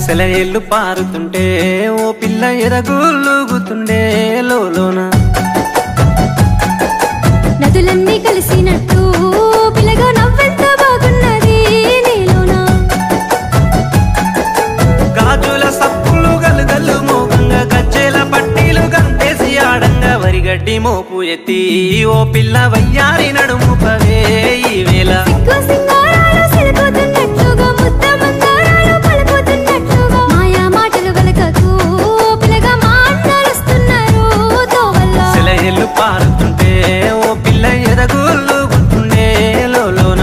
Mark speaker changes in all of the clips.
Speaker 1: సెలయేళ్ళు పారుతుంటే ఓ పిల్ల ఎదగులుగుతుండే లోలోన
Speaker 2: నదులన్నీ కలిసినట్టు పిల్లగా నవ్వెంత బాగున్నది నీలోన
Speaker 1: గాజుల సప్పులు గలుగల్లు మోగంగా గజ్జెల పట్టీలు గంతేసి ఆడంగా వరిగడ్డి మోపు ఎత్తి ఓ పిల్ల వయ్యారి నడుము పవే ఈ వేళ పారుతుంటే ఓ పిల్ల ఎదగులుగుతుండే లోలోన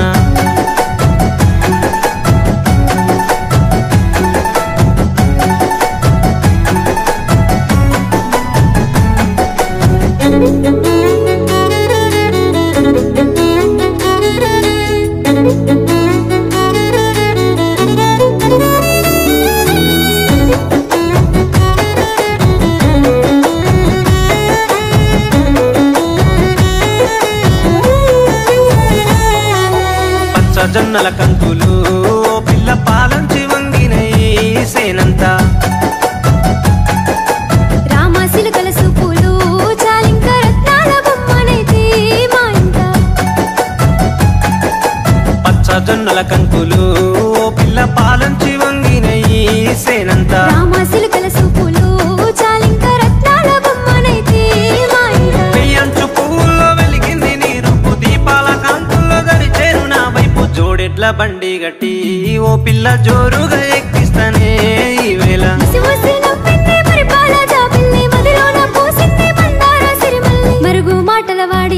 Speaker 1: జొన్నల కంకులు పిల్ల పాలంచి వంగినయి సేనంతా
Speaker 2: రామశిలకల సూపులు చాలింక రత్నాల బొమ్మనైతే మా ఇంట
Speaker 1: పచ్చ జొన్నల కంకులు పిల్ల పాలంచి వంగినయి సేనంతా
Speaker 2: రామశిలకల సూపులు చాలింక రత్నాల బొమ్మనైతే మా ఇంట
Speaker 1: పెయ్యంచు పువ్వుల్లో వెలిగింది నీ రూపు దీపాల కాంతుల్లో దరిచేరు నా వైపు జోడెడ్ల బండి గట్టి ఓ పిల్ల జోరుగా ఎక్కిస్తానే ఈ వేళ
Speaker 2: మరుగు మాటల వాడి